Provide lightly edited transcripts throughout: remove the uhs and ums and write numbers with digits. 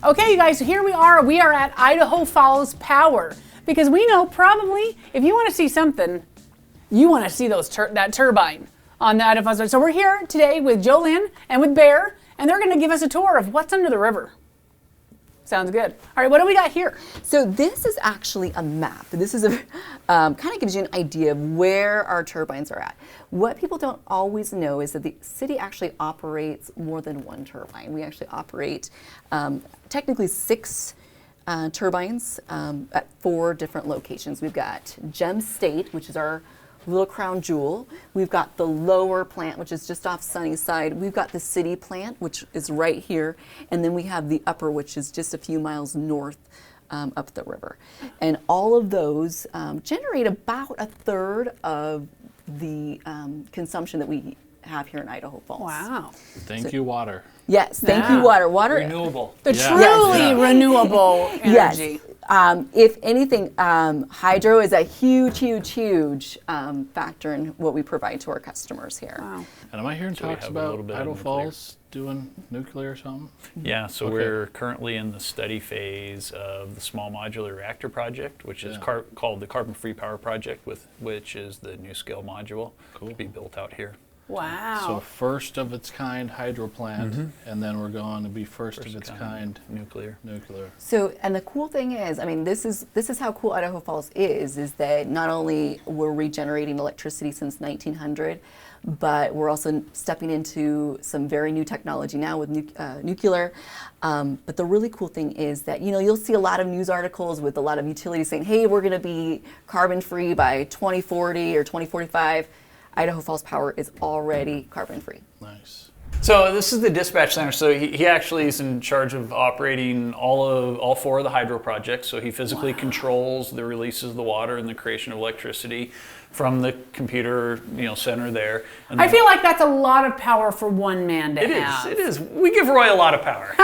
Okay, you guys, here we are. We are at Idaho Falls Power because we know probably if you want to see something, you want to see those that turbine on the Idaho Falls. So we're here today with Jolynn and with Bear, and they're going to give us a tour of what's under the river. Sounds good. All right, what do we got here? So this is actually a map. This is a kind of gives you an idea of where our turbines are at. What people don't always know is that the city actually operates more than one turbine. We actually operate technically 6 turbines at 4 different locations. We've got Gem State, which is our little crown jewel. We've got the lower plant, which is just off Sunnyside. We've got the city plant, which is right here. And then we have the upper, which is just a few miles north up the river. And all of those generate about 1/3 of the consumption that we have here in Idaho Falls. Wow. Thank you, water. Yes, thank you, water. Water. Renewable. The truly renewable energy. Yes. If anything, hydro is a huge factor in what we provide to our customers here. Wow. And am I hearing talks have a little about bit of Idaho nuclear. Falls doing nuclear or something? Yeah, so Okay. we're currently in the study phase of the small modular reactor project, which is called the Carbon Free Power Project, which is the new scale module to be built out here. Wow. So first of its kind hydro plant, and then we're going to be first of its kind nuclear. So, and the cool thing is, I mean, this is how cool Idaho Falls is that not only we're regenerating electricity since 1900, but we're also stepping into some very new technology now with nuclear. But the really cool thing is that, you know, you'll see a lot of news articles with a lot of utilities saying, hey, we're going to be carbon free by 2040 or 2045. Idaho Falls Power is already carbon free. Nice. So this is the dispatch center. So he actually is in charge of operating all 4 of the hydro projects. So he physically controls the releases of the water and the creation of electricity from the computer, center there. And I feel like that's a lot of power for one man to have. It is. We give Roy a lot of power.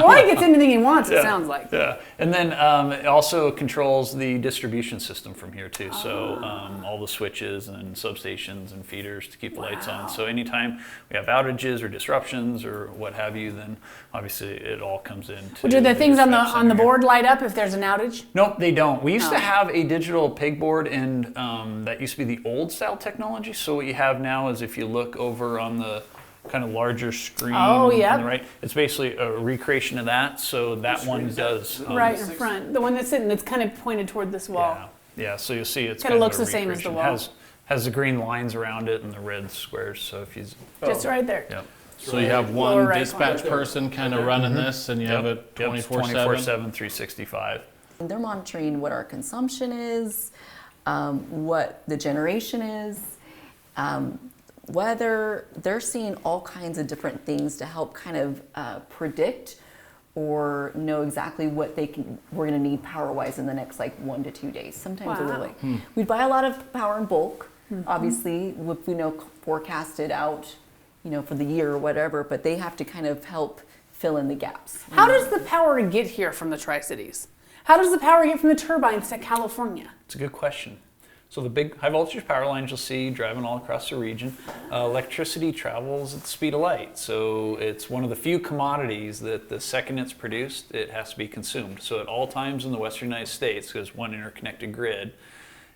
Roy gets anything he wants, it sounds like. Yeah. And then it also controls the distribution system from here too. So all the switches and substations and feeders to keep the lights on. So anytime we have outages or disruptions or what have you, then obviously it all comes in. Well, do the things on the board light up if there's an outage? Nope, they don't. We used to have a digital pegboard, and that used to be the old style technology. So what you have now is if you look over on the kind of larger screen on the right, it's basically a recreation of that. So that one does. Right in front. The one that's sitting, that's kind of pointed toward this wall. Yeah, so you'll see it's kind of looks the same as the wall. Has the green lines around it and the red squares. So if you just right there. Yep. So you have one dispatch person kind of running this, and you have it 24/7? 24/7, 365. And they're monitoring what our consumption is, what the generation is, whether they're seeing all kinds of different things to help kind of predict or know exactly what we're going to need power-wise in the next 1 to 2 days. Sometimes a little late. We buy a lot of power in bulk, obviously, if we know forecasted out, for the year or whatever, but they have to kind of help fill in the gaps. How does the power get here from the Tri-Cities? How does the power get from the turbines to California? It's a good question. So the big high voltage power lines you'll see driving all across the region, electricity travels at the speed of light. So it's one of the few commodities that the second it's produced, it has to be consumed. So at all times in the western United States, because one interconnected grid,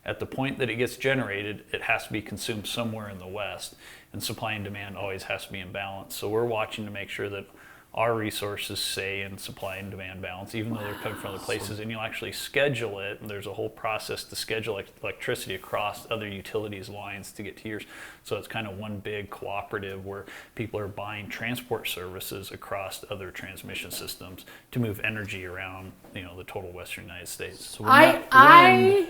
at the point that it gets generated, it has to be consumed somewhere in the west. And supply and demand always has to be in balance. So we're watching to make sure that our resources stay in supply and demand balance, even though they're coming from other places. And you'll actually schedule it, and there's a whole process to schedule electricity across other utilities lines to get to yours. So it's kind of one big cooperative where people are buying transport services across other transmission systems to move energy around, the total western United States. So I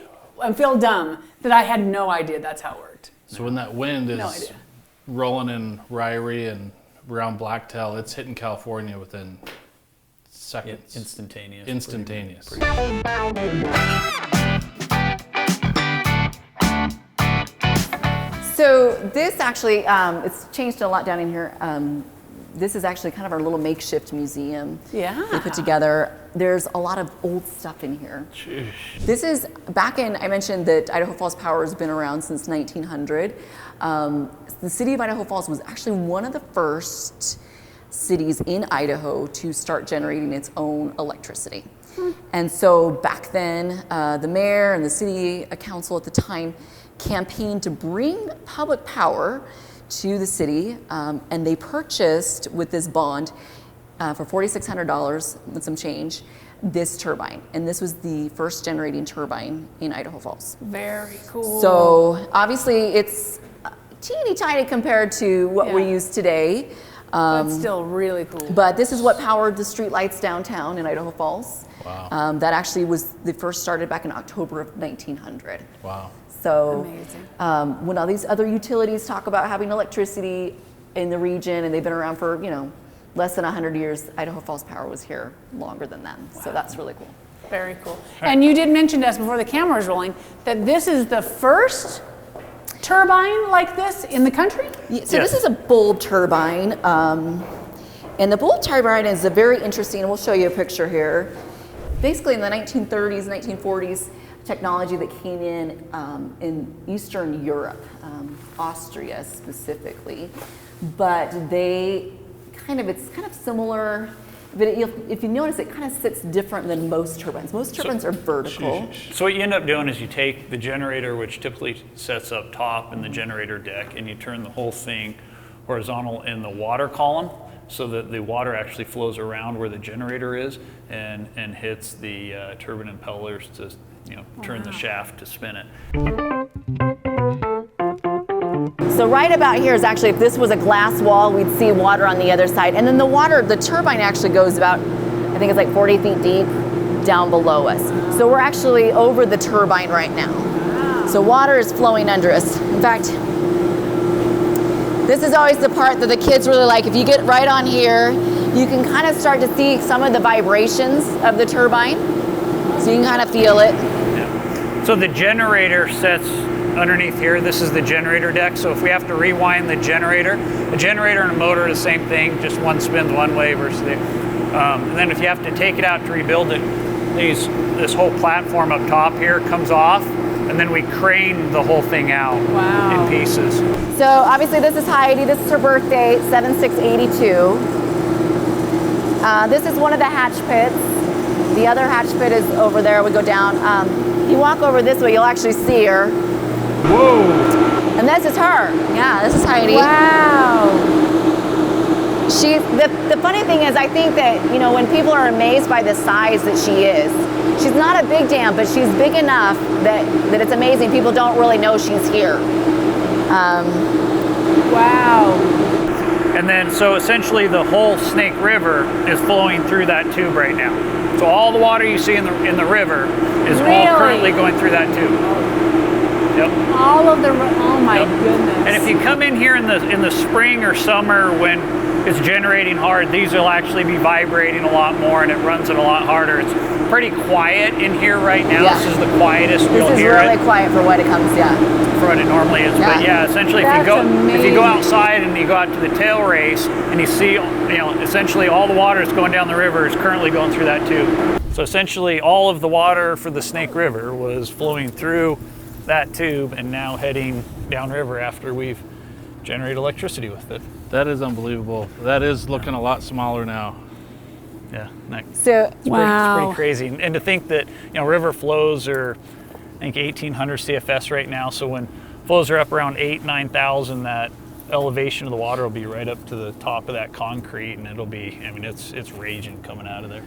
feel dumb that I had no idea that's how it worked. So when that wind is rolling in Ryrie and around Blacktail, it's hitting California within seconds. Instantaneous. So this actually, it's changed a lot down in here. This is actually kind of our little makeshift museum. Yeah. We put together. There's a lot of old stuff in here. Jeez. This is I mentioned that Idaho Falls Power has been around since 1900. The city of Idaho Falls was actually one of the first cities in Idaho to start generating its own electricity. And so back then, the mayor and the city council at the time campaigned to bring public power to the city, and they purchased with this bond for $4,600 with some change, this turbine. And this was the first generating turbine in Idaho Falls. Very cool. So obviously it's teeny tiny compared to what we use today. But still really cool. But this is what powered the street lights downtown in Idaho Falls. Wow. That actually was the first started back in October of 1900. Wow. So amazing. when all these other utilities talk about having electricity in the region, and they've been around for, less than 100 years, Idaho Falls Power was here longer than them. Wow. So that's really cool. Very cool. And you did mention to us before the camera was rolling that this is the first turbine like this in the country? Yeah, so this is a Bull turbine. And the Bull turbine is a very interesting, and we'll show you a picture here. Basically in the 1930s, 1940s, technology that came in Eastern Europe, Austria specifically. But it's kind of similar, but if you notice, it kind of sits different than most turbines. Most turbines are vertical. So what you end up doing is you take the generator, which typically sets up top in the generator deck, and you turn the whole thing horizontal in the water column so that the water actually flows around where the generator is and hits the turbine impellers to turn the shaft to spin it. So right about here is actually, if this was a glass wall, we'd see water on the other side. And then the turbine actually goes about, I think it's like 40 feet deep down below us. So we're actually over the turbine right now. So water is flowing under us. In fact, this is always the part that the kids really like. If you get right on here, you can kind of start to see some of the vibrations of the turbine. So you can kind of feel it. Yeah. So the generator sets underneath here. This is the generator deck. So if we have to rewind the generator and a motor are the same thing, just one spins one way versus the and then if you have to take it out to rebuild it, this whole platform up top here comes off, and then we crane the whole thing out in pieces. So obviously this is Heidi. This is her birthday, 7/6/82. This is one of the hatch pits. The other hatch pit is over there. We go down. You walk over this way, you'll actually see her. Whoa! And this is her. Yeah, this is Heidi. Wow. The funny thing is, I think that, when people are amazed by the size that she is, she's not a big dam, but she's big enough that it's amazing. People don't really know she's here. Wow. And then, so essentially the whole Snake River is flowing through that tube right now. So all the water you see in the river is all currently going through that tube. Yep. All of oh my goodness. And if you come in here in the spring or summer when it's generating hard, these will actually be vibrating a lot more and it runs it a lot harder. It's pretty quiet in here right now. Yeah. This is the quietest you'll hear it. This is really quiet for what it comes, for what it normally is. Yeah. But yeah, essentially if you go outside and you go out to the tail race and you see, essentially all the water that's going down the river is currently going through that tube. So essentially all of the water for the Snake River was flowing through that tube and now heading downriver after we've generated electricity with it. That is unbelievable. That is looking a lot smaller now. Yeah, it's pretty crazy. And to think that river flows are, I think 1,800 CFS right now. So when flows are up around 9,000, that elevation of the water will be right up to the top of that concrete, and it'll be. It's raging coming out of there.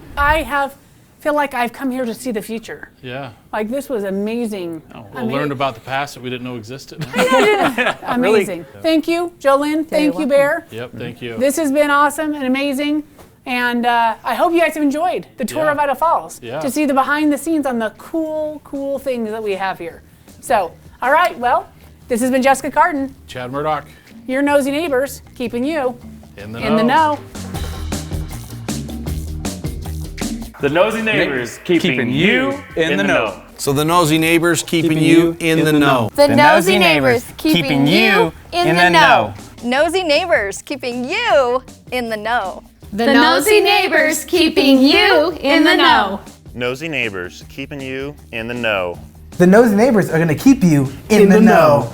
Feel like I've come here to see the future. Yeah. Like this was amazing. Learned about the past that we didn't know existed. Amazing. Really? Thank you, Jolynn. Thank you, Bear. Yep, thank you. This has been awesome and amazing. And I hope you guys have enjoyed the tour of Idaho Falls to see the behind the scenes on the cool things that we have here. So, all right, well, this has been Jessica Carden. Chad Murdock. Your nosy neighbors, keeping you in the know. The Nosy Neighbors, keeping you in the know. So the Nosy Neighbors keeping you in the know. The Nosy Neighbors, keeping you in the know. Nosy Neighbors, keeping you in the know. The Nosy Neighbors, keeping you in the know. Nosy Neighbors, keeping you in the know. The Nosy Neighbors are going to keep you in the know.